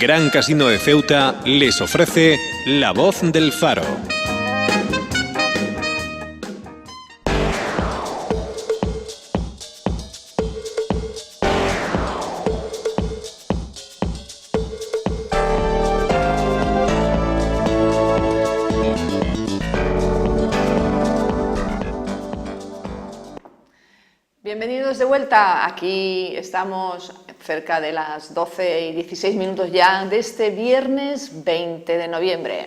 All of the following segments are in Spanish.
Gran Casino de Ceuta les ofrece La Voz del Faro. Bienvenidos de vuelta, aquí estamos cerca de las 12 y 16 minutos ya de este viernes 20 de noviembre.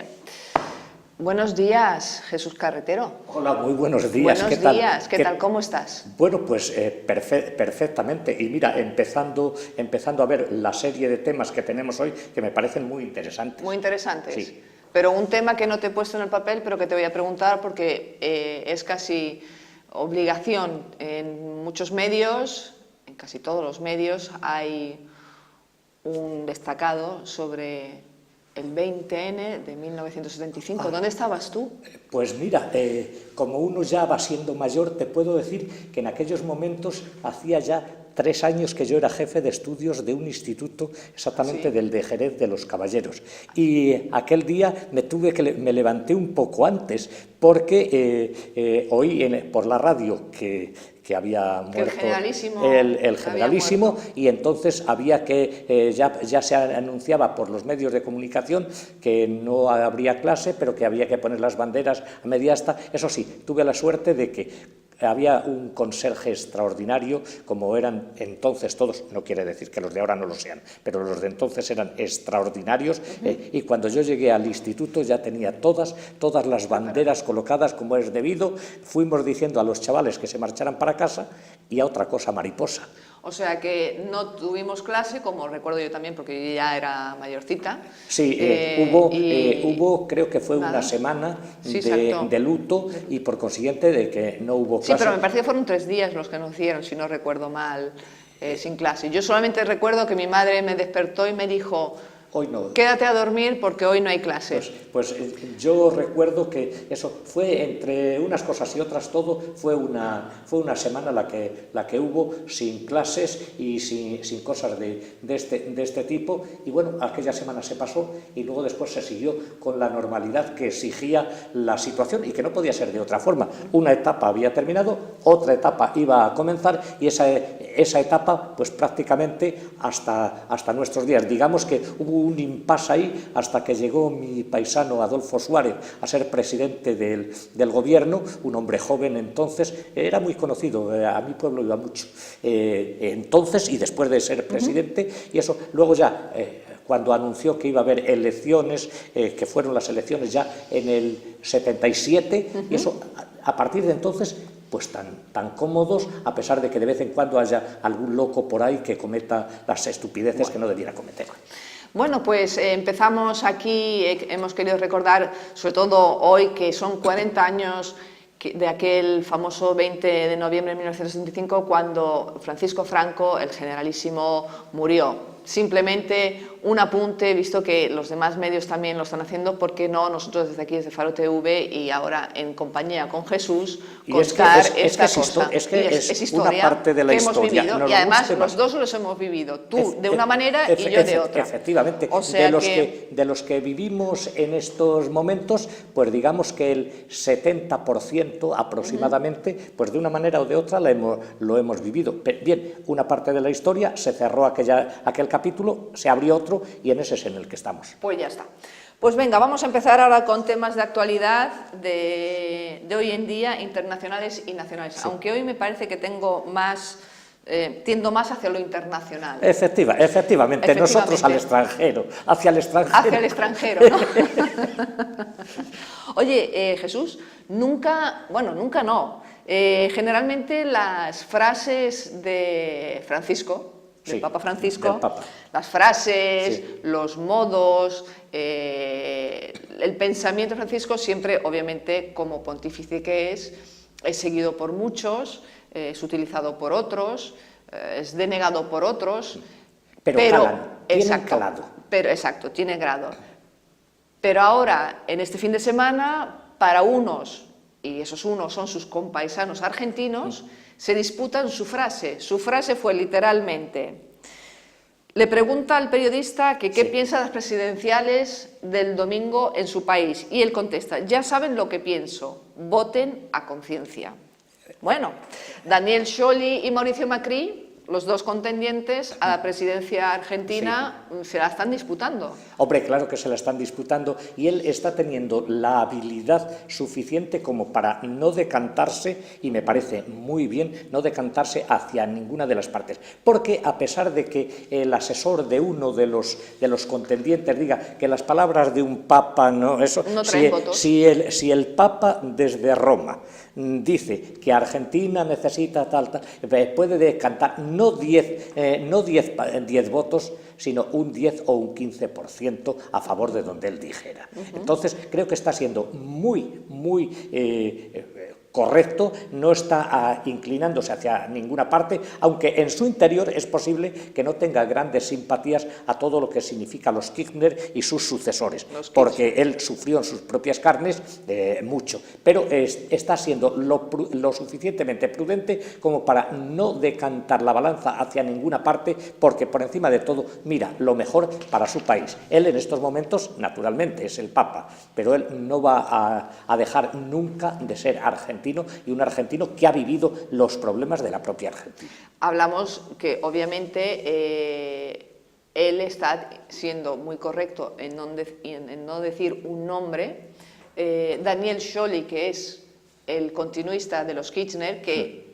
Buenos días, Jesús Carretero. Hola, muy buenos días. Buenos días, ¿qué tal? ¿Cómo estás? Bueno, pues perfectamente. Y mira, empezando a ver la serie de temas que tenemos hoy, que me parecen muy interesantes. Muy interesantes. Sí. Pero un tema que no te he puesto en el papel, pero que te voy a preguntar porque es casi obligación en muchos medios, en casi todos los medios, hay un destacado sobre el 20N de 1975. ¿Dónde estabas tú? Pues mira, como uno ya va siendo mayor, te puedo decir que en aquellos momentos hacía ya 3 años que yo era jefe de estudios de un instituto, exactamente del de Jerez de los Caballeros. Y aquel día me levanté un poco antes, porque oí por la radio que había muerto el generalísimo, y entonces había que, ya se anunciaba por los medios de comunicación que no habría clase, pero que había que poner las banderas a media asta. Eso sí, tuve la suerte de que había un conserje extraordinario, como eran entonces todos, no quiere decir que los de ahora no lo sean, pero los de entonces eran extraordinarios, y cuando yo llegué al instituto ya tenía todas las banderas colocadas como es debido. Fuimos diciendo a los chavales que se marcharan para casa y a otra cosa mariposa. O sea que no tuvimos clase, como recuerdo yo también, porque yo ya era mayorcita. Sí, hubo, creo que fue una semana de luto, y por consiguiente de que no hubo clase. Sí, pero me parece que fueron 3 días los que nos hicieron, si no recuerdo mal, sin clase. Yo solamente recuerdo que mi madre me despertó y me dijo: hoy no. Quédate a dormir porque hoy no hay clases. Pues yo recuerdo que eso fue, entre unas cosas y otras, todo fue una semana la que hubo sin clases y sin cosas de este tipo. Y bueno, aquella semana se pasó y luego después se siguió con la normalidad que exigía la situación y que no podía ser de otra forma. Una etapa había terminado, otra etapa iba a comenzar, y esa etapa pues prácticamente hasta nuestros días. Digamos que hubo un impasse ahí hasta que llegó mi paisano Adolfo Suárez a ser presidente del gobierno, un hombre joven entonces, era muy conocido, a mi pueblo iba mucho, entonces y después de ser presidente, y eso, luego ya cuando anunció que iba a haber elecciones, que fueron las elecciones ya en el 77, y eso, a partir de entonces, pues tan cómodos, a pesar de que de vez en cuando haya algún loco por ahí que cometa las estupideces que no debiera cometer. Bueno, pues empezamos aquí, hemos querido recordar, sobre todo hoy, que son 40 años de aquel famoso 20 de noviembre de 1975, cuando Francisco Franco, el generalísimo, murió. Simplemente un apunte, visto que los demás medios también lo están haciendo, ¿por qué no nosotros desde aquí, desde Faro TV, y ahora en compañía con Jesús, contar esta cosa? Es historia, una parte de la historia. Y además los dos los hemos vivido, tú de una manera y yo de otra. Efectivamente, o sea de los que vivimos en estos momentos, pues digamos que el 70% aproximadamente, pues de una manera o de otra lo hemos vivido. Bien, una parte de la historia se cerró aquel capítulo, se abrió otro, y en ese es en el que estamos. Pues ya está. Pues venga, vamos a empezar ahora con temas de actualidad de hoy en día, internacionales y nacionales. Sí. Aunque hoy me parece que tiendo más hacia lo internacional. Efectivamente, nosotros hacia el extranjero. Hacia el extranjero, ¿no? Oye, Jesús, nunca no. Generalmente las frases de Francisco, del Papa Francisco, las frases, los modos, el pensamiento de Francisco siempre, obviamente, como pontífice que es seguido por muchos, es utilizado por otros, es denegado por otros, pero tiene calado. Exacto, tiene grado. Pero ahora, en este fin de semana, para unos, y esos unos son sus compaisanos argentinos, se disputan su frase. Su frase fue literalmente: Le pregunta al periodista que qué Sí. piensa de las presidenciales del domingo en su país y él contesta: ya saben lo que pienso, voten a conciencia. Bueno, Daniel Scioli y Mauricio Macri, los dos contendientes a la presidencia argentina, se la están disputando. Hombre, claro que se la están disputando y él está teniendo la habilidad suficiente como para no decantarse, y me parece muy bien, no decantarse hacia ninguna de las partes. Porque a pesar de que el asesor de uno de los contendientes diga que las palabras de un papa no, eso, no traen votos. Si el papa desde Roma dice que Argentina necesita tal, puede decantar no 10 votos, sino un 10 o un 15% a favor de donde él dijera. Entonces, creo que está siendo muy correcto, no está inclinándose hacia ninguna parte, aunque en su interior es posible que no tenga grandes simpatías a todo lo que significa los Kirchner y sus sucesores, porque él sufrió en sus propias carnes mucho, pero está siendo lo suficientemente prudente como para no decantar la balanza hacia ninguna parte, porque por encima de todo mira lo mejor para su país. Él en estos momentos, naturalmente, es el Papa, pero él no va a dejar nunca de ser argentino, y un argentino que ha vivido los problemas de la propia Argentina. Hablamos que obviamente él está siendo muy correcto en no decir un nombre. Daniel Scioli, que es el continuista de los Kirchner, que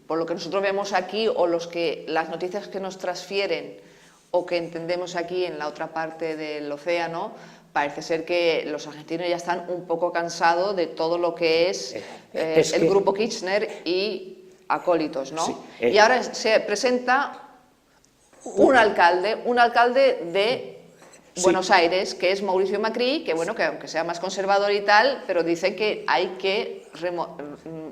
por lo que nosotros vemos aquí o las noticias que nos transfieren o que entendemos aquí en la otra parte del océano, parece ser que los argentinos ya están un poco cansados de todo lo que es el grupo Kirchner y acólitos, ¿no? Sí, y ahora se presenta un alcalde de Buenos Aires, que es Mauricio Macri, que bueno, que aunque sea más conservador y tal, pero dice que hay que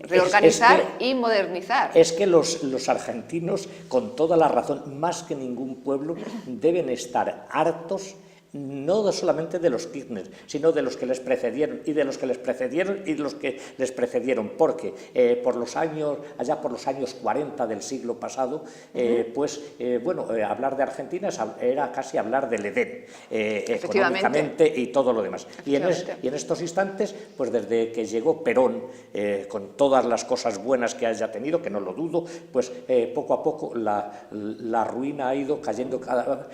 reorganizar y modernizar. Es que los argentinos, con toda la razón, más que ningún pueblo, deben estar hartos no solamente de los Kirchner, sino de los que les precedieron y de los que les precedieron y de los que les precedieron, porque allá por los años 40 del siglo pasado, hablar de Argentina era casi hablar del Edén, económicamente y todo lo demás. Y en estos instantes, pues desde que llegó Perón, con todas las cosas buenas que haya tenido, que no lo dudo, pues poco a poco la ruina ha ido cayendo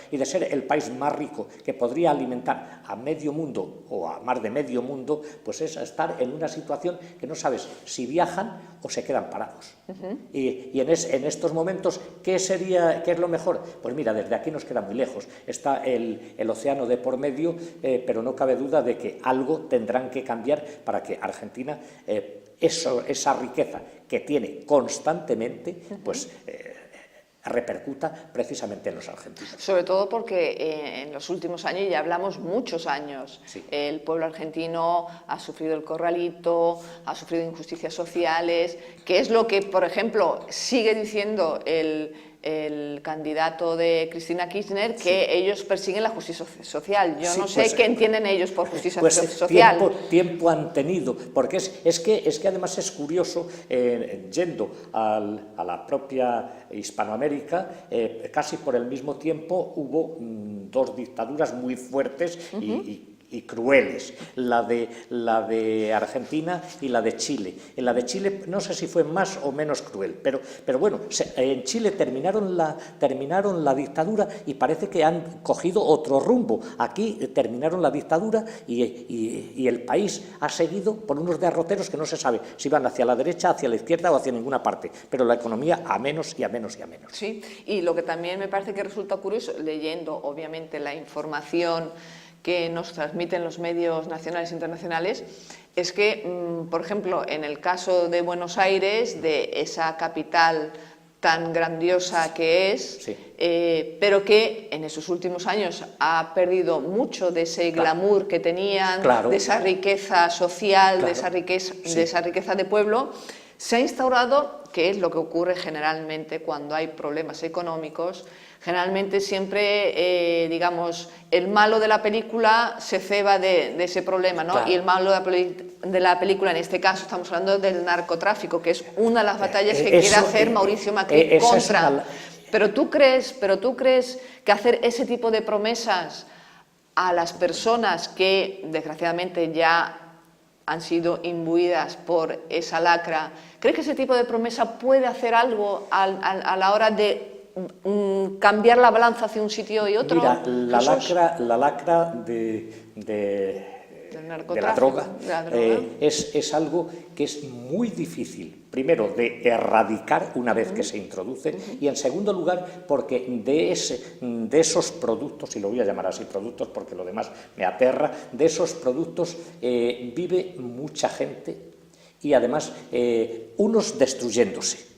y de ser el país más rico que podría alimentar a medio mundo o a más de medio mundo, pues es estar en una situación que no sabes si viajan o se quedan parados. Y en estos momentos, ¿qué es lo mejor? Pues mira, desde aquí nos queda muy lejos, está el océano de por medio, pero no cabe duda de que algo tendrán que cambiar para que Argentina, esa riqueza que tiene constantemente, pues repercuta precisamente en los argentinos. Sobre todo porque en los últimos años, ya hablamos muchos años, el pueblo argentino ha sufrido el corralito, ha sufrido injusticias sociales, que es lo que, por ejemplo, sigue diciendo el candidato de Cristina Kirchner, que ellos persiguen la justicia social. Yo no sé qué entienden ellos por justicia social. Tiempo han tenido, porque es que además es curioso, yendo a la propia Hispanoamérica, casi por el mismo tiempo hubo dos dictaduras muy fuertes y crueles, la de Argentina y la de Chile. En la de Chile no sé si fue más o menos cruel, pero bueno, en Chile terminaron la dictadura y parece que han cogido otro rumbo. Aquí terminaron la dictadura y el país ha seguido por unos derroteros que no se sabe si van hacia la derecha, hacia la izquierda o hacia ninguna parte, pero la economía a menos y a menos y a menos. Sí, y lo que también me parece que resulta curioso, leyendo obviamente la información que nos transmiten los medios nacionales e internacionales, es que, por ejemplo, en el caso de Buenos Aires, de esa capital tan grandiosa que es, pero que en esos últimos años ha perdido mucho de ese glamour que tenían, de esa riqueza social, de esa riqueza de pueblo, se ha instaurado, que es lo que ocurre generalmente cuando hay problemas económicos. Generalmente siempre, digamos, el malo de la película se ceba de ese problema, ¿no? Y el malo de la película, en este caso, estamos hablando del narcotráfico, que es una de las batallas que quiere hacer Mauricio Macri contra Pero tú crees que hacer ese tipo de promesas a las personas que desgraciadamente ya han sido imbuidas por esa lacra, ¿crees que ese tipo de promesa puede hacer algo a la hora de cambiar la balanza hacia un sitio y otro? Mira, la lacra de la droga es algo que es muy difícil, primero, de erradicar una vez que se introduce, y en segundo lugar, porque de esos productos, y lo voy a llamar así productos porque lo demás me aterra, de esos productos vive mucha gente, y además unos destruyéndose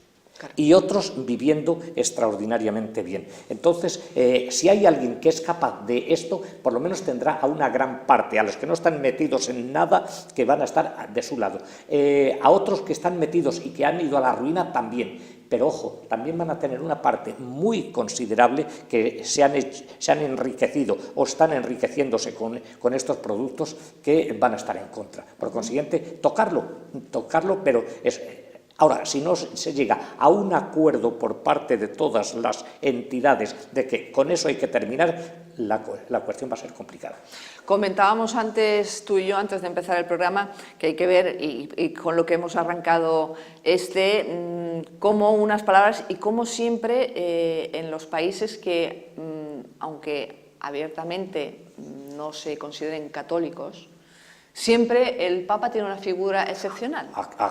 y otros viviendo extraordinariamente bien. Entonces, si hay alguien que es capaz de esto, por lo menos tendrá a una gran parte, a los que no están metidos en nada, que van a estar de su lado, a otros que están metidos y que han ido a la ruina también. Pero ojo, también van a tener una parte muy considerable que se han enriquecido o están enriqueciéndose con estos productos, que van a estar en contra. Por consiguiente, tocarlo, pero es... Ahora, si no se llega a un acuerdo por parte de todas las entidades de que con eso hay que terminar, la cuestión va a ser complicada. Comentábamos antes, tú y yo, antes de empezar el programa, que hay que ver, y con lo que hemos arrancado cómo unas palabras y cómo siempre en los países que, aunque abiertamente no se consideren católicos, siempre el Papa tiene una figura excepcional.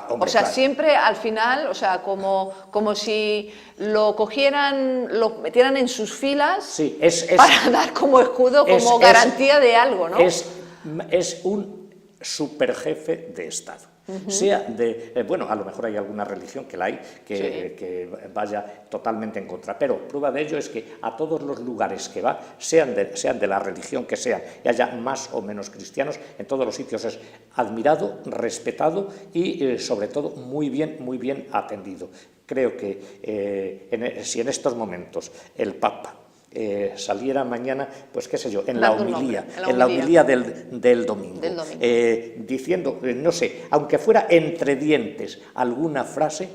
Hombre, o sea, claro. Siempre al final, o sea, como si lo cogieran, lo metieran en sus filas, sí, para dar como escudo, como garantía de algo, ¿no? Es un superjefe de Estado. Sea de, bueno, a lo mejor hay alguna religión que la hay, que vaya totalmente en contra, pero prueba de ello es que a todos los lugares que va, sean de la religión que sean, y haya más o menos cristianos, en todos los sitios es admirado, respetado y sobre todo muy bien atendido. Creo que si en estos momentos el Papa saliera mañana, pues qué sé yo, en la homilía del domingo, diciendo, no sé, aunque fuera entre dientes alguna frase,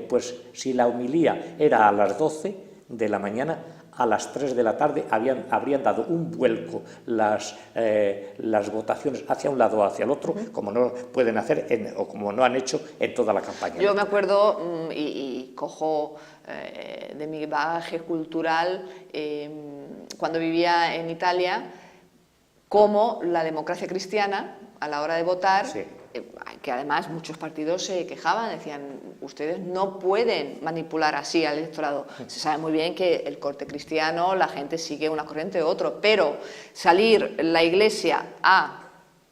pues si la homilía era a las 12 de la mañana, a las 3 de la tarde habrían dado un vuelco las votaciones hacia un lado o hacia el otro, como no pueden hacer o como no han hecho en toda la campaña. Yo me acuerdo, y cojo de mi bagaje cultural, cuando vivía en Italia, cómo la democracia cristiana, a la hora de votar, que además muchos partidos se quejaban, decían, ustedes no pueden manipular así al electorado. Se sabe muy bien que el corte cristiano, la gente sigue una corriente u otro, pero salir la Iglesia a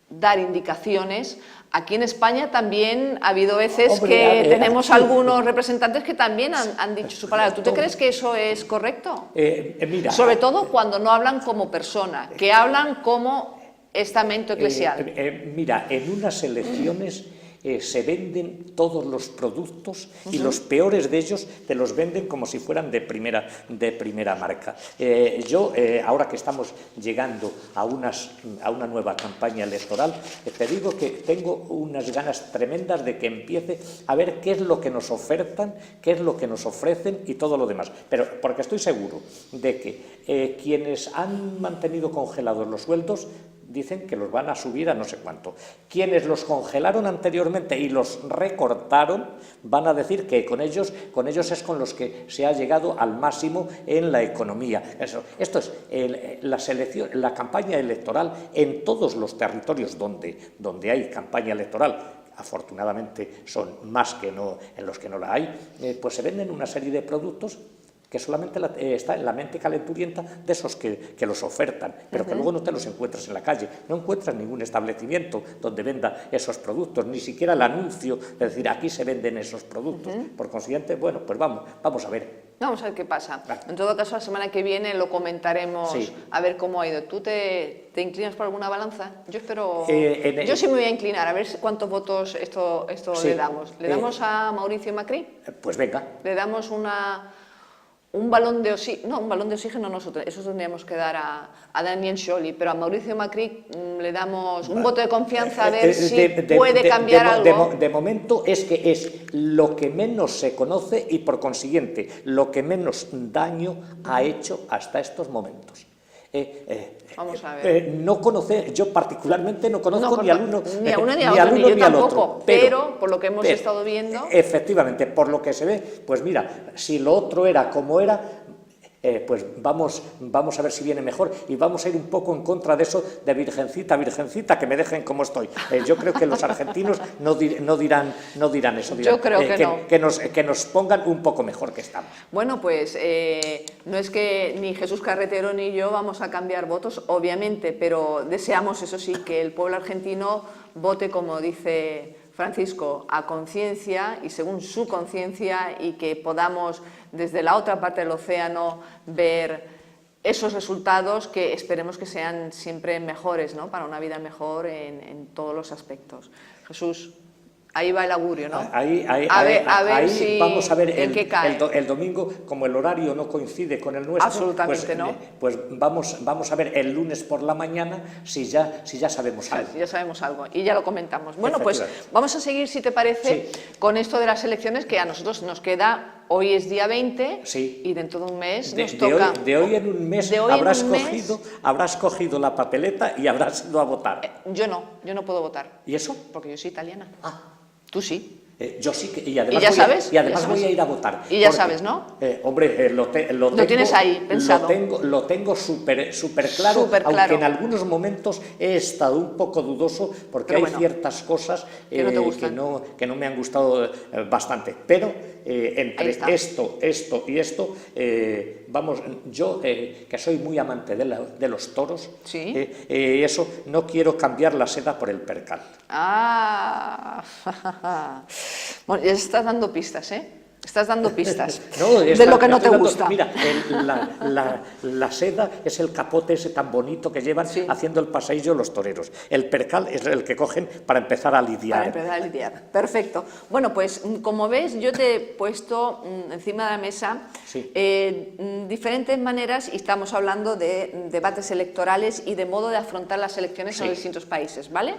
dar indicaciones, aquí en España también ha habido veces tenemos algunos representantes que también han dicho su palabra. ¿Tú te crees que eso es correcto? Mira, sobre todo cuando no hablan como persona, que hablan como estamento eclesial. Mira, en unas elecciones se venden todos los productos y los peores de ellos te los venden como si fueran de primera marca. Yo, ahora que estamos llegando a una nueva campaña electoral, te digo que tengo unas ganas tremendas de que empiece a ver qué es lo que nos ofertan, qué es lo que nos ofrecen y todo lo demás. Pero porque estoy seguro de que quienes han mantenido congelados los sueldos dicen que los van a subir a no sé cuánto. Quienes los congelaron anteriormente y los recortaron van a decir que con ellos es con los que se ha llegado al máximo en la economía. Esto es la campaña electoral en todos los territorios donde hay campaña electoral. Afortunadamente son más que no en los que no la hay, pues se venden una serie de productos que solamente está en la mente calenturienta de esos que los ofertan, pero que luego no te los encuentras en la calle, no encuentras ningún establecimiento donde venda esos productos, ni siquiera el anuncio de decir aquí se venden esos productos. Por consiguiente, bueno, pues vamos a ver. Vamos a ver qué pasa. En todo caso, la semana que viene lo comentaremos, a ver cómo ha ido. ¿Tú te inclinas por alguna balanza? Yo espero... yo sí me voy a inclinar, a ver cuántos votos esto le damos. ¿Le damos a Mauricio Macri? Pues venga. ¿Le damos un balón de oxígeno, no, un balón de oxígeno nosotros, eso tendríamos que dar a Daniel Scioli, pero a Mauricio Macri le damos un voto de confianza a ver si puede cambiar algo. De momento es que es lo que menos se conoce y por consiguiente lo que menos daño ha hecho hasta estos momentos. Vamos a ver. No conocer, yo particularmente no conozco ni al uno ni a uno ni a otro, ni yo tampoco, pero por lo que hemos estado viendo. Efectivamente, por lo que se ve, pues mira, si lo otro era como era, pues vamos a ver si viene mejor y vamos a ir un poco en contra de eso de virgencita, virgencita, que me dejen como estoy. Yo creo que los argentinos no dirán eso. Dirán, yo creo que no. Que nos pongan un poco mejor que estamos. Bueno, pues no es que ni Jesús Carretero ni yo vamos a cambiar votos, obviamente, pero deseamos, eso sí, que el pueblo argentino vote, como dice Francisco, a conciencia y según su conciencia, y que podamos desde la otra parte del océano ver esos resultados que esperemos que sean siempre mejores, ¿no? Para una vida mejor en todos los aspectos. Jesús, ahí va el augurio, ¿no? Ahí si vamos a ver en qué cae. El domingo, como el horario no coincide con el nuestro, absolutamente pues, no. Pues vamos a ver el lunes por la mañana si ya sabemos algo. Ya sabemos algo y ya lo comentamos. Bueno, pues vamos a seguir, si te parece, con esto de las elecciones, que a nosotros nos queda. Hoy es día 20 y dentro de un mes nos toca. De hoy en un mes habrás cogido la papeleta y habrás ido a votar. Yo no puedo votar. ¿Y eso? Porque yo soy italiana. Ah. Tú sí. Yo sí, y además voy a ir a votar. Y ya sabes, ¿no? Hombre, lo tienes ahí pensado. Lo tengo súper claro, aunque en algunos momentos he estado un poco dudoso porque hay ciertas cosas que no me han gustado bastante. Pero entre esto y esto, vamos, yo que soy muy amante de los toros, eso no quiero cambiar la seda por el percal. Bueno, ya estás dando pistas, ¿eh? Estás dando pistas de lo que no te gusta. Mira, la seda es el capote ese tan bonito que llevan haciendo el paseillo los toreros. El percal es el que cogen para empezar a lidiar. Perfecto. Bueno, pues como ves, yo te he puesto encima de la mesa diferentes maneras, y estamos hablando de debates electorales y de modo de afrontar las elecciones en los distintos países, ¿vale?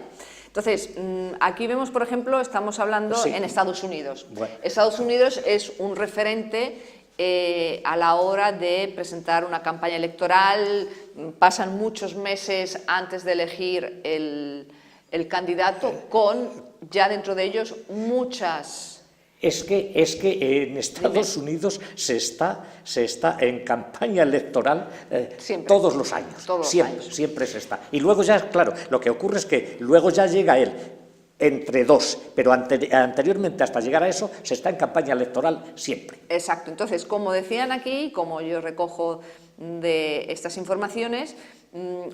Entonces, aquí vemos, por ejemplo, estamos hablando en Estados Unidos. Bueno. Estados Unidos es un referente a la hora de presentar una campaña electoral. Pasan muchos meses antes de elegir el candidato, con ya dentro de ellos muchas... Es que en Estados Unidos se está en campaña electoral todos los años. Siempre se está. Y luego ya, claro, lo que ocurre es que luego ya llega él entre dos, pero anteriormente, hasta llegar a eso, se está en campaña electoral siempre. Exacto. Entonces, como decían aquí, como yo recojo de estas informaciones,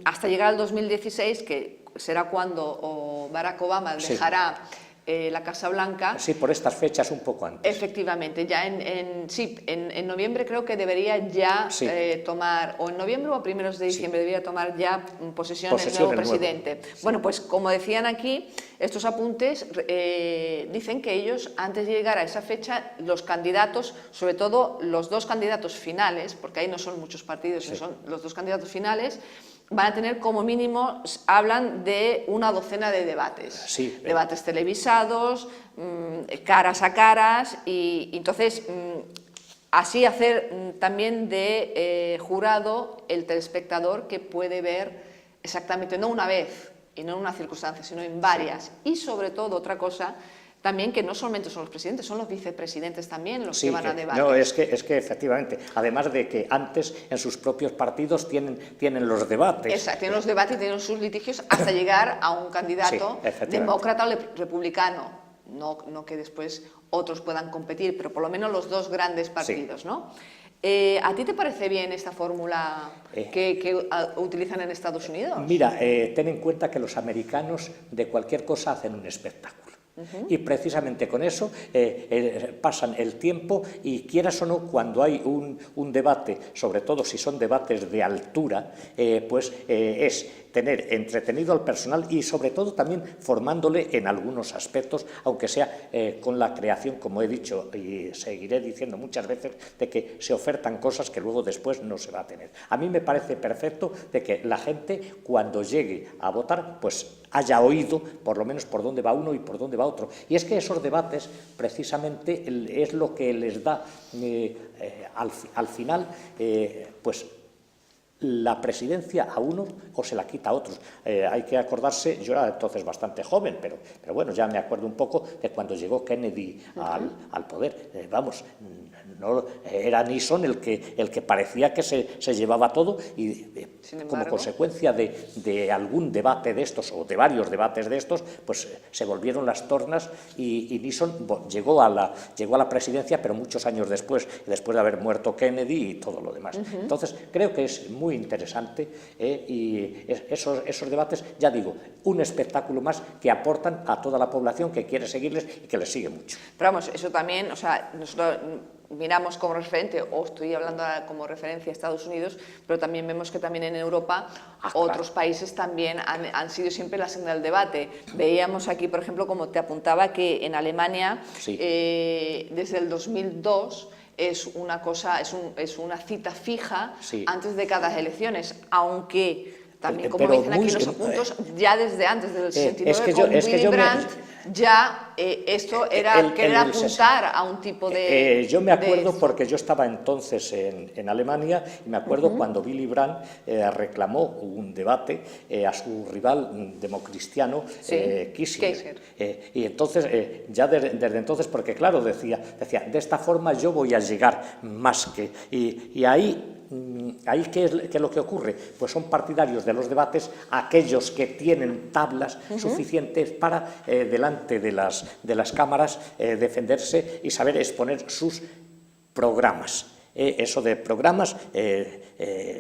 hasta llegar al 2016, que será cuando Barack Obama dejará la Casa Blanca. Sí, por estas fechas un poco antes. Efectivamente, ya en noviembre creo que debería ya tomar, o en noviembre o a primeros de diciembre debería tomar ya posesión el nuevo presidente. Bueno, pues como decían aquí, estos apuntes dicen que ellos, antes de llegar a esa fecha, los candidatos, sobre todo los dos candidatos finales, porque ahí no son muchos partidos, son los dos candidatos finales, van a tener como mínimo, hablan de una docena de debates, debates televisados, caras a caras, y entonces así hacer también de jurado el telespectador, que puede ver exactamente, no una vez y no en una circunstancia, sino en varias, y sobre todo otra cosa, también, que no solamente son los presidentes, son los vicepresidentes también los que van a debatir. No, es que efectivamente, además de que antes en sus propios partidos tienen los debates. Exacto, tienen los debates y tienen sus litigios hasta llegar a un candidato demócrata o republicano. No que después otros puedan competir, pero por lo menos los dos grandes partidos, ¿no? ¿A ti te parece bien esta fórmula que utilizan en Estados Unidos? Mira, ten en cuenta que los americanos de cualquier cosa hacen un espectáculo. Y precisamente con eso pasan el tiempo y quieras o no, cuando hay un debate, sobre todo si son debates de altura, pues es tener entretenido al personal y sobre todo también formándole en algunos aspectos, aunque sea con la creación, como he dicho y seguiré diciendo muchas veces, de que se ofertan cosas que luego después no se va a tener. A mí me parece perfecto de que la gente cuando llegue a votar pues haya oído por lo menos por dónde va uno y por dónde va otro. Y es que esos debates precisamente es lo que les da al final pues la presidencia a uno o se la quita a otros. Hay que acordarse, yo era entonces bastante joven, pero bueno, ya me acuerdo un poco de cuando llegó Kennedy al poder. Vamos, no era Nixon el que parecía que se llevaba todo y como consecuencia de algún debate de estos o de varios debates de estos, pues se volvieron las tornas y Nixon llegó a la presidencia, pero muchos años después de haber muerto Kennedy y todo lo demás. Entonces, creo que es muy interesante y esos debates, ya digo, un espectáculo más que aportan a toda la población que quiere seguirles y que les sigue mucho. Pero vamos, eso también, o sea, nosotros miramos como referente, o estoy hablando como referencia a Estados Unidos, pero también vemos que también en Europa otros países también han sido siempre la senda del debate. Veíamos aquí, por ejemplo, como te apuntaba, que en Alemania, desde el 2002, es una cita fija antes de cada elecciones, aunque también, como dicen aquí los apuntos, ya desde antes del 69 con Willy Brandt, ya esto era querer apuntar a un tipo de... yo me acuerdo porque yo estaba entonces en Alemania y me acuerdo cuando Willy Brandt reclamó un debate a su rival democristiano Kissinger. Y entonces, ya desde entonces, porque claro, decía, de esta forma yo voy a llegar más que... Y ahí ¿qué es lo que ocurre? Pues son partidarios de los debates aquellos que tienen tablas suficientes para, delante de las cámaras, defenderse y saber exponer sus programas. Eso de programas,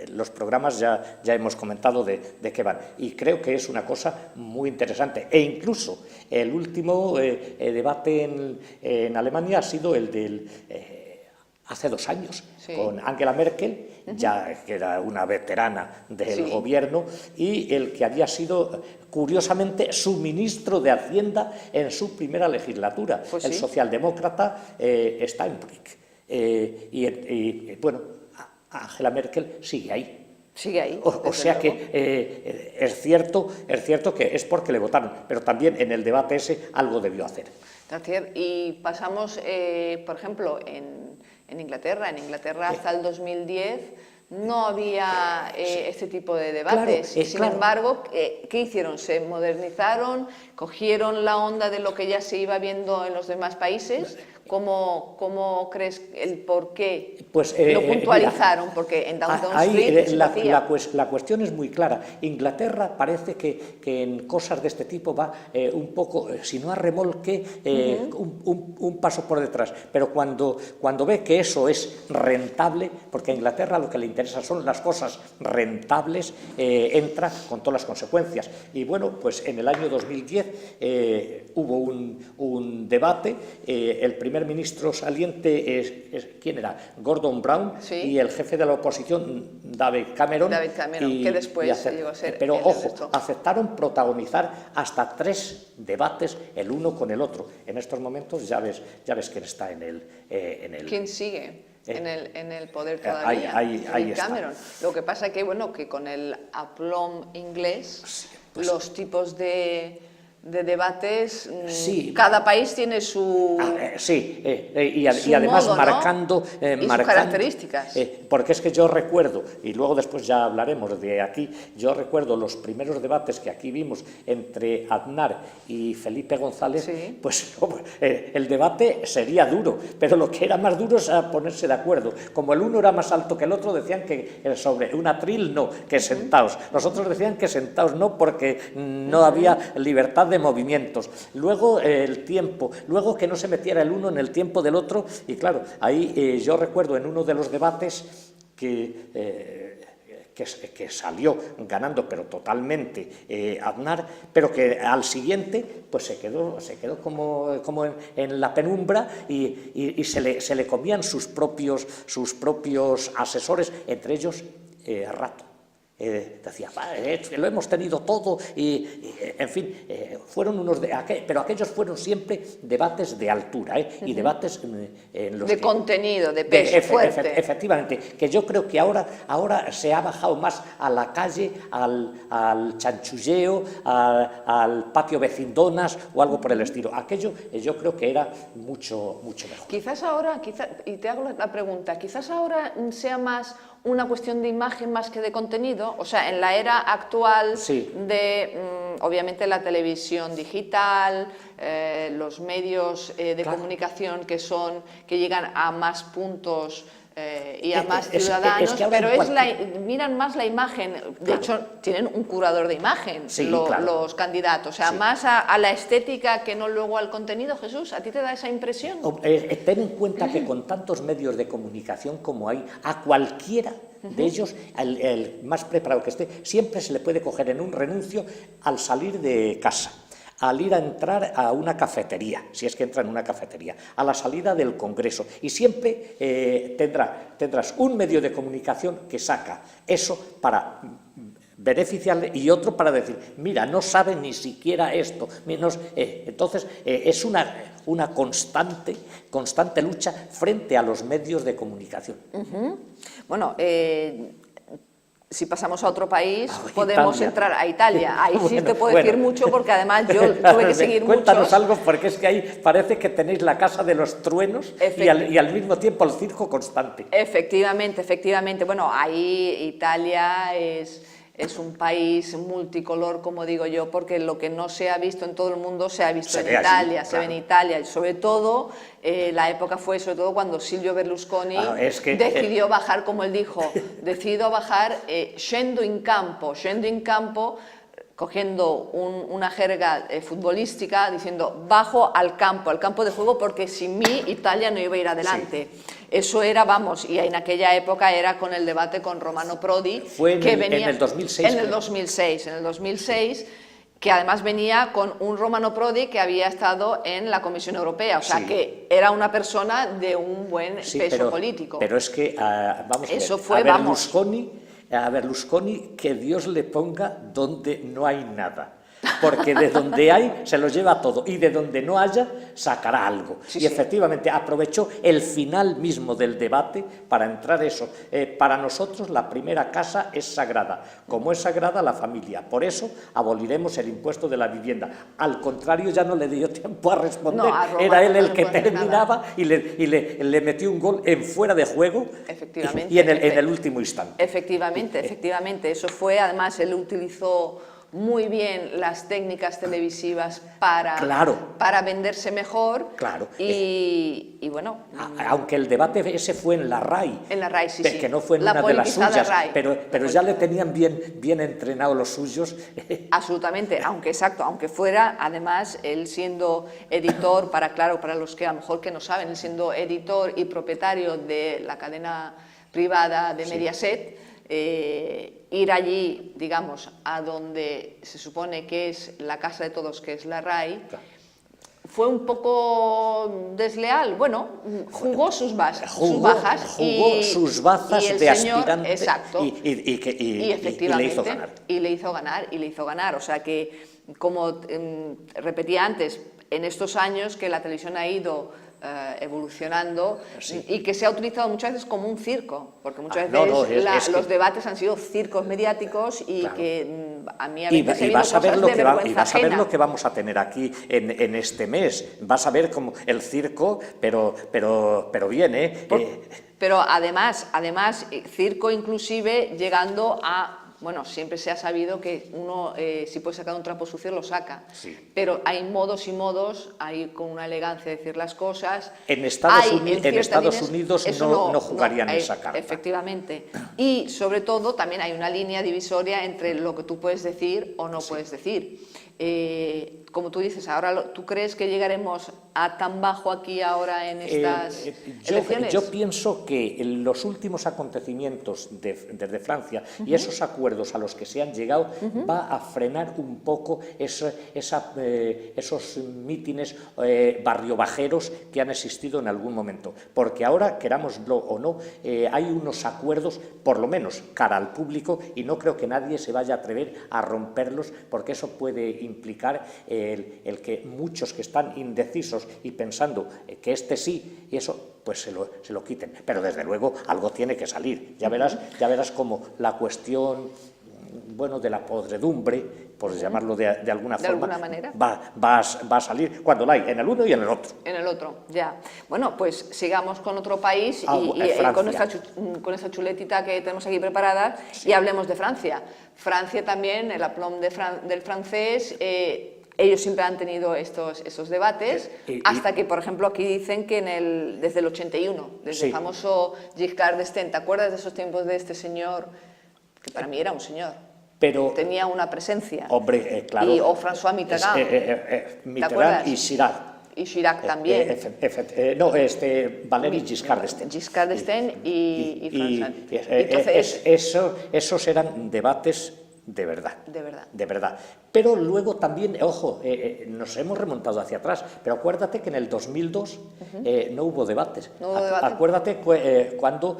los programas ya hemos comentado de qué van. Y creo que es una cosa muy interesante. E incluso el último debate en Alemania ha sido el del... hace 2 años, con Angela Merkel, ya que era una veterana del gobierno, y el que había sido, curiosamente, su ministro de Hacienda en su primera legislatura, el socialdemócrata Steinbrück. Y bueno, Angela Merkel sigue ahí. Sigue ahí. O sea que es cierto que es porque le votaron, pero también en el debate ese algo debió hacer. Y pasamos, por ejemplo, en Inglaterra. En Inglaterra hasta el 2010 no había este tipo de debates. Sin embargo, ¿qué hicieron? Se modernizaron, cogieron la onda de lo que ya se iba viendo en los demás países. ¿Cómo crees el por qué lo puntualizaron? Porque en Downton Street la cuestión es muy clara. Inglaterra parece que en cosas de este tipo va un poco, si no a remolque, un paso por detrás. Pero cuando ve que eso es rentable, porque a Inglaterra lo que le interesa son las cosas rentables, entra con todas las consecuencias. Y bueno, pues en el año 2010 hubo un debate, el primer ministro saliente, ¿quién era? Gordon Brown, y el jefe de la oposición, David Cameron, que después llegó a ser... Pero ojo, aceptaron protagonizar hasta 3 debates el uno con el otro. En estos momentos ya ves quién está en el... ¿Quién sigue en el poder todavía? Ahí Cameron. Lo que pasa que con el aplomb inglés, los tipos de debates, cada país tiene su... y además modo, marcando... y sus características. Porque es que yo recuerdo, y luego después ya hablaremos de aquí, yo recuerdo los primeros debates que aquí vimos entre Aznar y Felipe González, pues el debate sería duro, pero lo que era más duro es ponerse de acuerdo. Como el uno era más alto que el otro, decían que sobre un atril no, que sentados. Los otros decían que sentados no, porque no había libertad de movimientos. Luego el tiempo, luego que no se metiera el uno en el tiempo del otro, y claro, ahí yo recuerdo en uno de los debates que que salió ganando, pero totalmente Aznar, pero que al siguiente pues se quedó como en la penumbra y se le comían sus propios asesores, entre ellos Rato. Decía, lo hemos tenido todo en fin, fueron pero aquellos fueron siempre debates de altura y debates en los de contenido, de peso fuerte. Efectivamente, que yo creo que ahora se ha bajado más a la calle, al chanchulleo, al patio vecindonas o algo por el estilo. Aquello yo creo que era mucho mejor. Quizás ahora, y te hago la pregunta, quizás ahora sea más una cuestión de imagen más que de contenido, o sea, en la era actual de, obviamente, la televisión digital, los medios de comunicación que llegan a más puntos y a más ciudadanos, pero miran más la imagen, de hecho tienen un curador de imagen los candidatos, o sea, más a la estética que no luego al contenido. Jesús, ¿a ti te da esa impresión? Ten en cuenta que con tantos medios de comunicación como hay, a cualquiera de ellos, el más preparado que esté, siempre se le puede coger en un renuncio al salir de casa, al ir a entrar a una cafetería, si es que entra en una cafetería, a la salida del Congreso, y siempre tendrás un medio de comunicación que saca eso para beneficiarle y otro para decir, mira, no sabe ni siquiera esto. Entonces, es una constante lucha frente a los medios de comunicación. Bueno, si pasamos a otro país, podemos entrar a Italia. Ahí sí te puedo decir mucho, porque además yo tuve que seguir mucho. Cuéntanos algo, porque es que ahí parece que tenéis la casa de los truenos y al mismo tiempo el circo constante. Efectivamente. Bueno, ahí Italia es un país multicolor, como digo yo, porque lo que no se ha visto en todo el mundo se ha visto en Italia, se ve en Italia, y sobre todo la época fue sobre todo cuando Silvio Berlusconi decidió bajar, como él dijo, decidió bajar scendo in campo, cogiendo una jerga futbolística, diciendo bajo al campo de juego, porque sin mí Italia no iba a ir adelante. Eso era, vamos, y en aquella época era con el debate con Romano Prodi, en el 2006. En el 2006, que además venía con un Romano Prodi que había estado en la Comisión Europea, o sea que era una persona de un buen peso político. Pero es que, vamos a Berlusconi, que Dios le ponga donde no hay nada. Porque de donde hay se lo lleva todo y de donde no haya sacará algo. Y efectivamente aprovechó el final mismo del debate para entrar eso. Para nosotros la primera casa es sagrada, como es sagrada la familia. Por eso aboliremos el impuesto de la vivienda. Al contrario, ya no le dio tiempo a responder. Era él el que terminaba y le metió un gol en fuera de juego y en el último instante. Efectivamente. Eso fue, además, él utilizó muy bien las técnicas televisivas para venderse mejor. Y bueno. Aunque el debate ese fue en la RAI. En la RAI, sí. Que no fue en una de las suyas. Pero ya le tenían bien entrenados los suyos. Absolutamente, aunque fuera, además, él siendo editor, para los que a lo mejor que no saben, él siendo editor y propietario de la cadena privada de Mediaset, ir allí, digamos, a donde se supone que es la casa de todos, que es la RAI, fue un poco desleal. Bueno, jugó sus bajas. Jugó sus bazas de aspirante. Exacto. Y efectivamente, le hizo ganar. O sea que, como repetía antes, en estos años que la televisión ha ido evolucionando y que se ha utilizado muchas veces como un circo, porque muchas veces los debates han sido circos mediáticos y que a mí a veces he vas a ver lo que vamos a tener aquí en este mes. Vas a ver como el circo, pero bien, Pero además circo inclusive llegando a bueno, siempre se ha sabido que uno, si puede sacar un trapo sucio, lo saca. Sí. Pero hay modos y modos, hay con una elegancia de decir las cosas. En Estados Unidos no jugarían esa carta. Efectivamente. Y, sobre todo, también hay una línea divisoria entre lo que tú puedes decir o no puedes decir. Como tú dices, ahora ¿tú crees que llegaremos a tan bajo aquí ahora en estas elecciones? Yo pienso que los últimos acontecimientos desde Francia y esos acuerdos a los que se han llegado va a frenar un poco esos mítines barriobajeros que han existido en algún momento, porque ahora, querámoslo o no, hay unos acuerdos, por lo menos cara al público, y no creo que nadie se vaya a atrever a romperlos, porque eso puede implicar el que muchos que están indecisos y pensando que este sí, y eso pues se lo quiten. Pero desde luego algo tiene que salir. Ya verás como la cuestión, bueno, de la podredumbre, por llamarlo de alguna forma, manera, va a salir cuando la hay, en el uno y en el otro. En el otro, ya. Bueno, pues sigamos con otro país y con esa chuletita que tenemos aquí preparada, y hablemos de Francia. Francia también, el aplomb del francés, ellos siempre han tenido estos debates, hasta que, por ejemplo, aquí dicen que desde el 81, desde el famoso Giscard d'Estaing, ¿te acuerdas de esos tiempos de este señor? Que para mí era un señor. Pero tenía una presencia. Hombre, claro. O François Mitterrand. Mitterrand y Chirac. Y Chirac también. Valéry Giscard d'Estaing. Giscard d'Estaing y François. Entonces, esos eran debates de verdad. De verdad. Pero luego también, ojo, nos hemos remontado hacia atrás, pero acuérdate que en el 2002 no hubo debates. Acuérdate cuando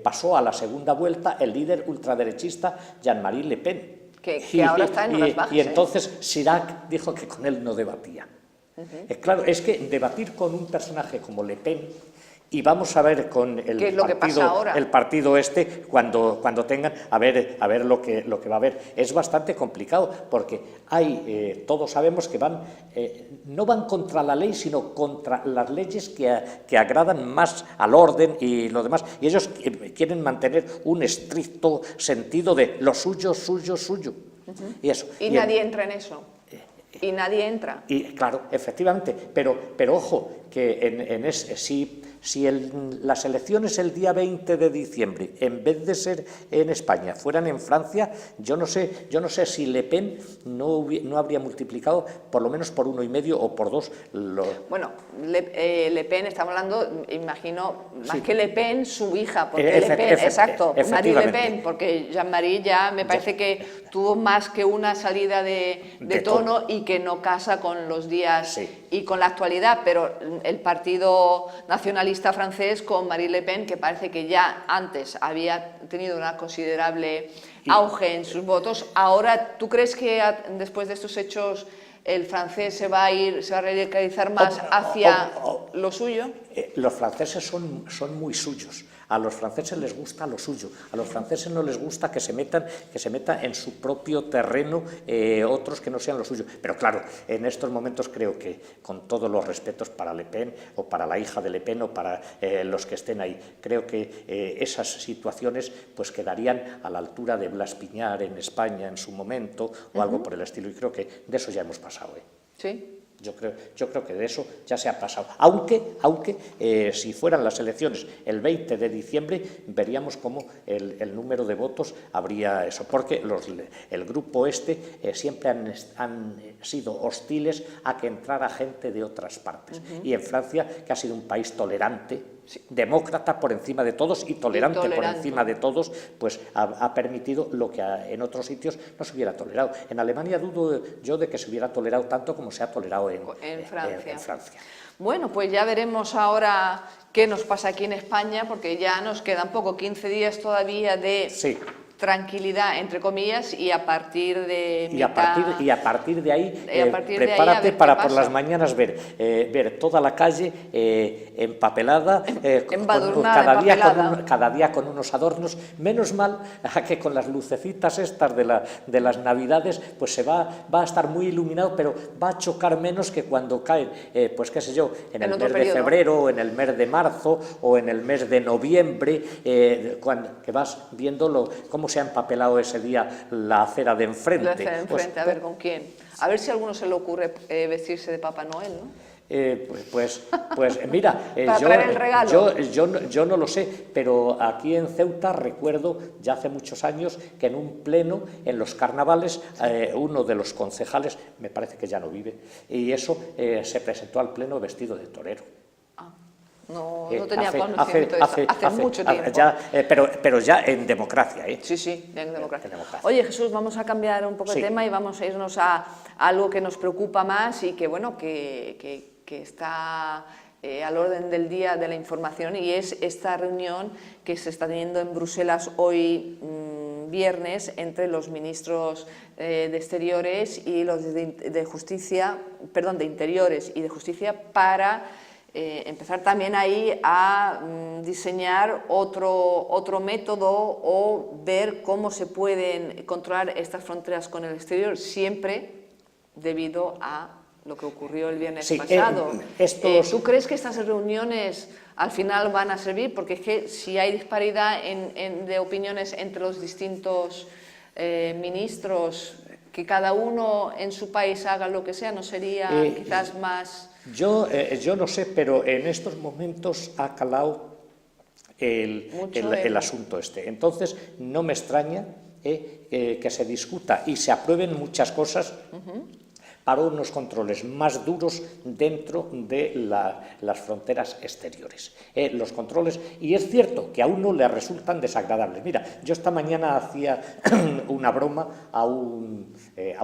pasó a la segunda vuelta el líder ultraderechista Jean-Marie Le Pen. Que ahora está en unas bajas. Y entonces Chirac dijo que con él no debatía. Claro, es que debatir con un personaje como Le Pen, y vamos a ver con el partido este, cuando tengan, a ver lo que va a haber. Es bastante complicado, porque todos sabemos que no van contra la ley, sino contra las leyes que agradan más al orden y lo demás. Y ellos quieren mantener un estricto sentido de lo suyo, suyo, suyo. Y eso. Y nadie entra en eso. Y nadie entra. Y claro, efectivamente, pero ojo, que si las elecciones el día 20 de diciembre, en vez de ser en España, fueran en Francia, yo no sé si Le Pen no habría multiplicado por lo menos por 1,5 o por 2. Bueno, Le Pen, estamos hablando, imagino, más que Le Pen, su hija, porque Le Pen, exacto, Marie Le Pen, porque Jean-Marie ya me parece que tuvo más que una salida de tono y que no casa con los días y con la actualidad, pero el Partido Nacionalista francés con Marie Le Pen, que parece que ya antes había tenido una considerable auge en sus votos, ahora, ¿tú crees que después de estos hechos el francés se va a radicalizar más hacia lo suyo? Los franceses son muy suyos. A los franceses les gusta lo suyo. A los franceses no les gusta que se metan en su propio terreno otros que no sean lo suyo. Pero claro, en estos momentos creo que, con todos los respetos para Le Pen o para la hija de Le Pen o para los que estén ahí, creo que esas situaciones pues quedarían a la altura de Blas Piñar en España en su momento o algo por el estilo. Y creo que de eso ya hemos pasado. Sí. Yo creo que de eso ya se ha pasado. Aunque si fueran las elecciones el 20 de diciembre, veríamos cómo el número de votos habría eso. Porque el grupo siempre han sido hostiles a que entrara gente de otras partes. Y en Francia, que ha sido un país tolerante, demócrata por encima de todos y tolerante por encima de todos, pues ha permitido lo que en otros sitios no se hubiera tolerado. En Alemania dudo yo de que se hubiera tolerado tanto como se ha tolerado en Francia. Bueno, pues ya veremos ahora qué nos pasa aquí en España, porque ya nos quedan 15 días todavía de tranquilidad, entre comillas, y a partir de ahí prepárate para por las mañanas ver toda la calle empapelada, cada día con unos adornos. Menos mal que con las lucecitas estas de las Navidades pues se va a estar muy iluminado, pero va a chocar menos que cuando caen, pues qué sé yo, en el mes de febrero, o en el mes de marzo, o en el mes de noviembre, que vas viendo cómo cómo se ha empapelado ese día la acera de enfrente. La acera de enfrente, a ver, ¿con quién? A ver si a alguno se le ocurre vestirse de Papá Noel, ¿no? Pues mira, para traer el regalo. yo no lo sé, pero aquí en Ceuta recuerdo ya hace muchos años que en un pleno, en los carnavales, uno de los concejales, me parece que ya no vive, y eso se presentó al pleno vestido de torero. No tenía conocimiento de eso. Hace mucho tiempo. Pero ya en democracia, ¿eh? Sí, en democracia. Oye, Jesús, vamos a cambiar un poco de tema y vamos a irnos a algo que nos preocupa más y que, bueno, que está al orden del día de la información, y es esta reunión que se está teniendo en Bruselas hoy, viernes, entre los ministros de Exteriores y los de Justicia, perdón, de Interiores y de Justicia, para empezar también ahí a diseñar otro método o ver cómo se pueden controlar estas fronteras con el exterior, siempre debido a lo que ocurrió el viernes pasado. ¿Tú crees que estas reuniones al final van a servir? Porque es que si hay disparidad de opiniones entre los distintos ministros, que cada uno en su país haga lo que sea, ¿no sería quizás más...? Yo no sé, pero en estos momentos ha calado el asunto este. Entonces, no me extraña que se discuta y se aprueben muchas cosas para unos controles más duros dentro de las fronteras exteriores. Los controles, y es cierto que a uno le resultan desagradables. Mira, yo esta mañana hacía una broma a un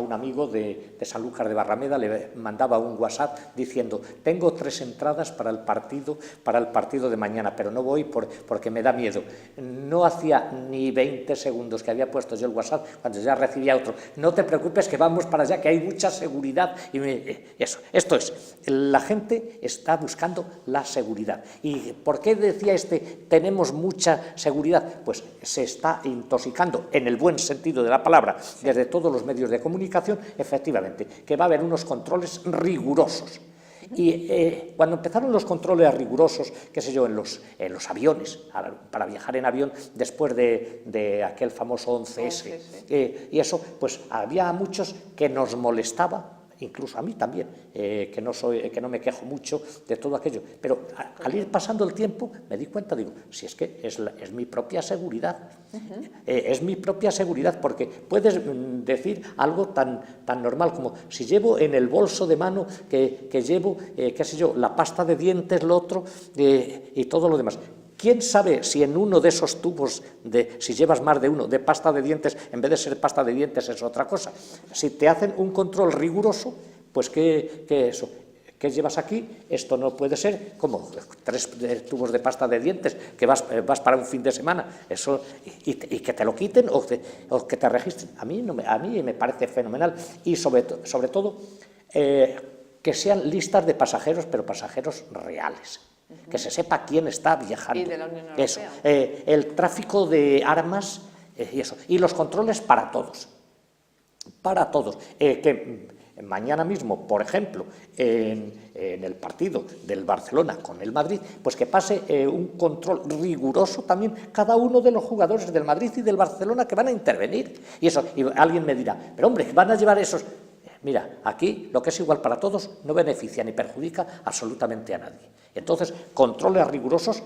amigo de Sanlúcar de Barrameda, le mandaba un WhatsApp diciendo: tengo 3 entradas para el partido de mañana, pero no voy porque me da miedo. No hacía ni 20 segundos que había puesto yo el WhatsApp cuando ya recibía otro: no te preocupes, que vamos para allá, que hay mucha seguridad. Y esto es, la gente está buscando la seguridad. ¿Y por qué decía tenemos mucha seguridad? Pues se está intoxicando, en el buen sentido de la palabra, desde todos los medios de comunicación, efectivamente, que va a haber unos controles rigurosos. Y cuando empezaron los controles rigurosos, qué sé yo, en los aviones, para viajar en avión después de aquel famoso 11S, y eso, pues había muchos que nos molestaba, incluso a mí también, que no me quejo mucho de todo aquello, pero al ir pasando el tiempo me di cuenta, digo, si es que es mi propia seguridad, es mi propia seguridad, porque puedes decir algo tan normal como: si llevo en el bolso de mano que llevo, qué sé yo, la pasta de dientes, lo otro, y todo lo demás. ¿Quién sabe si en uno de esos tubos, si llevas más de uno, de pasta de dientes, en vez de ser pasta de dientes es otra cosa? Si te hacen un control riguroso, pues ¿qué llevas aquí? Esto no puede ser como 3 tubos de pasta de dientes que vas para un fin de semana, eso, y que te lo quiten o que te registren. A mí me parece fenomenal, y sobre todo que sean listas de pasajeros, pero pasajeros reales. Que se sepa quién está viajando. Y de la Unión Europea. Eso, el tráfico de armas y eso. Y los controles para todos. Para todos. Que mañana mismo, por ejemplo, en el partido del Barcelona con el Madrid, pues que pase un control riguroso también cada uno de los jugadores del Madrid y del Barcelona que van a intervenir. Y eso, y alguien me dirá: pero hombre, van a llevar esos... Mira, aquí lo que es igual para todos no beneficia ni perjudica absolutamente a nadie. Entonces, controles rigurosos,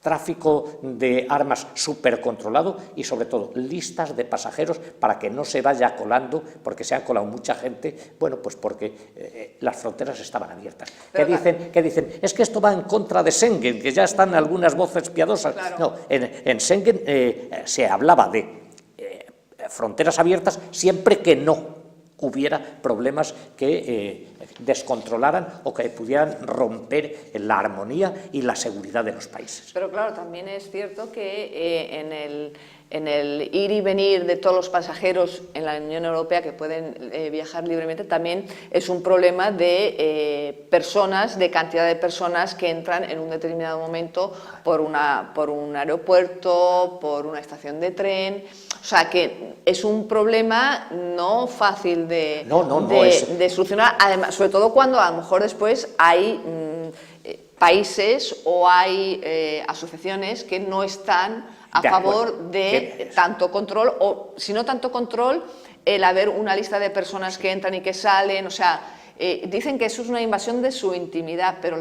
tráfico de armas súper controlado y, sobre todo, listas de pasajeros para que no se vaya colando, porque se han colado mucha gente, bueno, pues porque las fronteras estaban abiertas. ¿Qué dicen? Es que esto va en contra de Schengen, que ya están algunas voces piadosas. Claro. No, en Schengen se hablaba de fronteras abiertas siempre que no hubiera problemas que descontrolaran o que pudieran romper la armonía y la seguridad de los países. Pero claro, también es cierto que en el ir y venir de todos los pasajeros en la Unión Europea que pueden viajar libremente, también es un problema de personas, de cantidad de personas que entran en un determinado momento por un aeropuerto, por una estación de tren. O sea, que es un problema no fácil de solucionar, además, sobre todo cuando a lo mejor después hay países o hay asociaciones que no están a favor de tanto control, o si no tanto control, el haber una lista de personas que entran y que salen, o sea, dicen que eso es una invasión de su intimidad, pero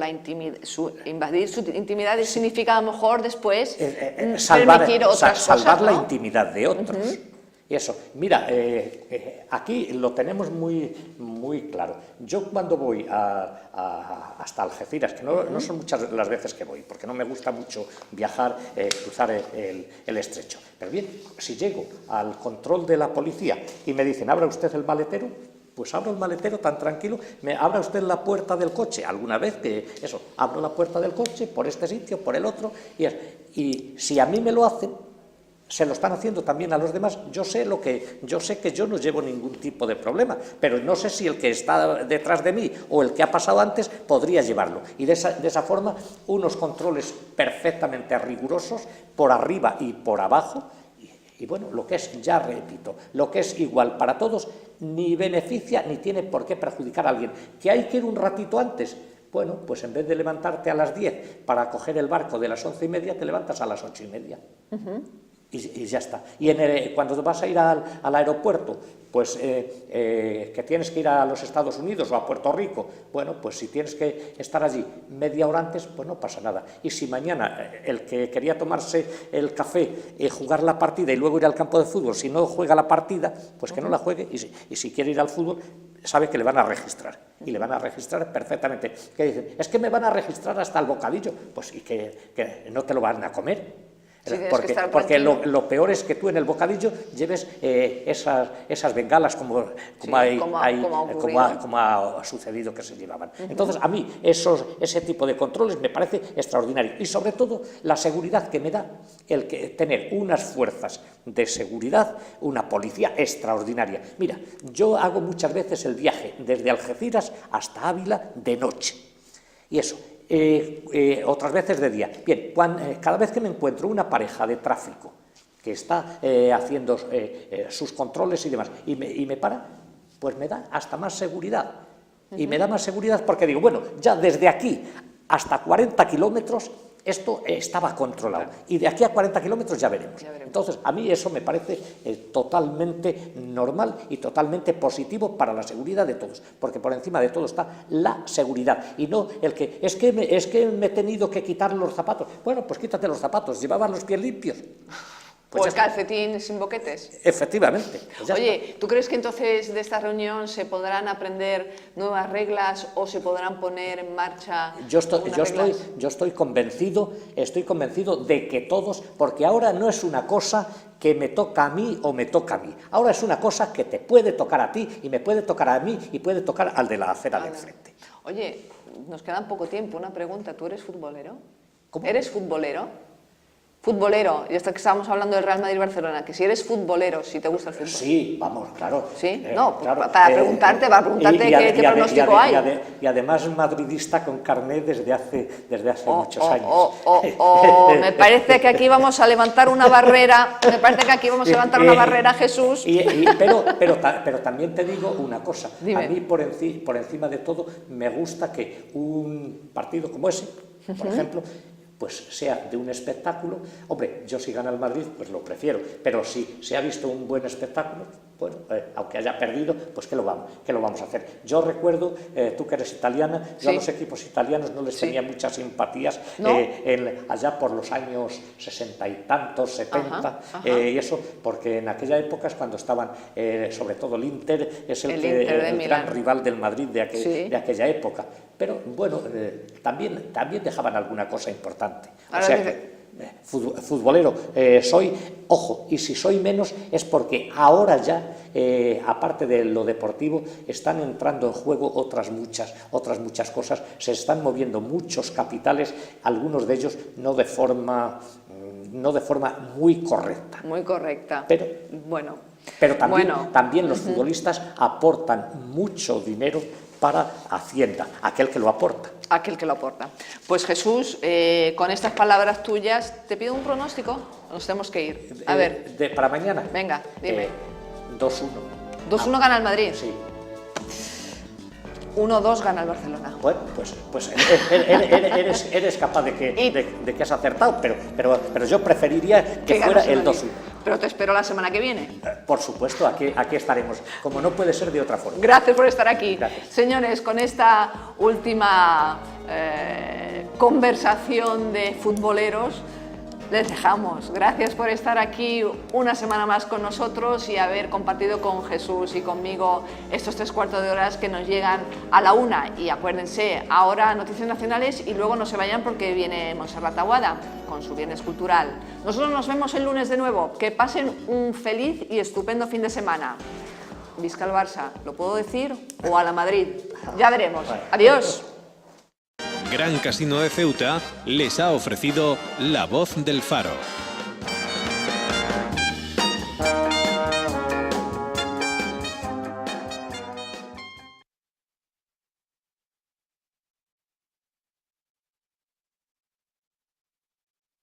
invadir su intimidad significa a lo mejor después permitir otras cosas, salvar la ¿no? intimidad de otros. Y eso, mira, aquí lo tenemos muy claro. Yo cuando voy hasta Algeciras, que no son muchas las veces que voy, porque no me gusta mucho viajar, cruzar el estrecho. Pero bien, si llego al control de la policía y me dicen, abra usted el maletero, pues abro el maletero tan tranquilo, abra usted la puerta del coche, alguna vez que eso, abro la puerta del coche por este sitio, por el otro, y si a mí me lo hacen, se lo están haciendo también a los demás, yo sé que yo no llevo ningún tipo de problema, pero no sé si el que está detrás de mí o el que ha pasado antes podría llevarlo. Y de esa forma, unos controles perfectamente rigurosos por arriba y por abajo, y bueno, lo que es, ya repito, lo que es igual para todos, ni beneficia ni tiene por qué perjudicar a alguien. ¿Que hay que ir un ratito antes? Bueno, pues en vez de levantarte a las 10 para coger el barco de las 11:30, te levantas a las 8:30. Y ya está. Y cuando vas a ir al aeropuerto, pues que tienes que ir a los Estados Unidos o a Puerto Rico, bueno, pues si tienes que estar allí media hora antes, pues no pasa nada. Y si mañana el que quería tomarse el café, jugar la partida y luego ir al campo de fútbol, si no juega la partida, pues que no la juegue, y si quiere ir al fútbol, sabe que le van a registrar, y le van a registrar perfectamente. Que dicen, es que me van a registrar hasta el bocadillo, pues y que no te lo van a comer. Sí, porque lo peor es que tú en el bocadillo lleves esas bengalas como ha sucedido que se llevaban. Entonces, a mí ese tipo de controles me parece extraordinario. Y sobre todo, la seguridad que me da el que tener unas fuerzas de seguridad, una policía extraordinaria. Mira, yo hago muchas veces el viaje desde Algeciras hasta Ávila de noche. Y eso. Otras veces de día. Bien, cada vez que me encuentro una pareja de tráfico que está haciendo sus controles y demás, y me para, pues me da hasta más seguridad. Y me da más seguridad porque digo, bueno, ya desde aquí hasta 40 kilómetros esto estaba controlado, y de aquí a 40 kilómetros ya veremos. Entonces, a mí eso me parece totalmente normal y totalmente positivo para la seguridad de todos, porque por encima de todo está la seguridad, y no el que es que me he tenido que quitar los zapatos. Bueno, pues quítate los zapatos, llevaban los pies limpios. Pues o el calcetín sin boquetes. Efectivamente. Pues oye, ¿tú crees que entonces de esta reunión se podrán aprender nuevas reglas o se podrán poner en marcha Yo estoy convencido de que todos, porque ahora no es una cosa que me toca a mí o me toca a mí, ahora es una cosa que te puede tocar a ti y me puede tocar a mí y puede tocar al de la acera del frente. Oye, nos queda poco tiempo, una pregunta, ¿tú eres futbolero? ¿Cómo? ¿Eres futbolero? Futbolero, y hasta que estábamos hablando del Real Madrid-Barcelona, que si eres futbolero, si te gusta el fútbol. Sí, vamos, claro. ¿Sí? No, claro, para preguntarte qué pronóstico hay. Y además madridista con carné desde hace muchos años. Me parece que aquí vamos a levantar una barrera, Jesús. Pero también te digo una cosa. Dime. A mí por encima de todo me gusta que un partido como ese, por ejemplo, pues sea de un espectáculo. Hombre, yo si gana el Madrid, pues lo prefiero, pero si se ha visto un buen espectáculo, bueno, aunque haya perdido, pues ¿qué lo vamos a hacer? Yo recuerdo, tú que eres italiana, yo a los equipos italianos no les tenía muchas simpatías, ¿no? Allá por los años 60 y tantos, 70, y eso, porque en aquella época es cuando estaban, sobre todo el Inter, es el gran rival del Madrid de aquella época. Pero bueno, también dejaban alguna cosa importante. O sea que futbolero soy, ojo, y si soy menos es porque ahora ya, aparte de lo deportivo, están entrando en juego otras muchas cosas, se están moviendo muchos capitales, algunos de ellos no de forma muy correcta. Muy correcta. Pero también los futbolistas aportan mucho dinero para Hacienda, aquel que lo aporta. Pues Jesús, con estas palabras tuyas, te pido un pronóstico, nos tenemos que ir. A ver. ¿Para mañana? Venga, dime. 2-1. 2-1 gana el Madrid. Sí. 1-2 gana el Barcelona. Bueno, pues eres capaz de que has acertado, pero yo preferiría que fuera el 2-1. Pero te espero la semana que viene. Por supuesto, aquí estaremos, como no puede ser de otra forma. Gracias por estar aquí. Gracias. Señores, con esta última conversación de futboleros, les dejamos. Gracias por estar aquí una semana más con nosotros y haber compartido con Jesús y conmigo estos 3/4 de horas que nos llegan a la 1. Y acuérdense, ahora noticias nacionales y luego no se vayan porque viene Montserrat Aguada con su Viernes Cultural. Nosotros nos vemos el lunes de nuevo. Que pasen un feliz y estupendo fin de semana. Visca el Barça, ¿lo puedo decir? O a la Madrid. Ya veremos. Adiós. Gran Casino de Ceuta les ha ofrecido La Voz del Faro.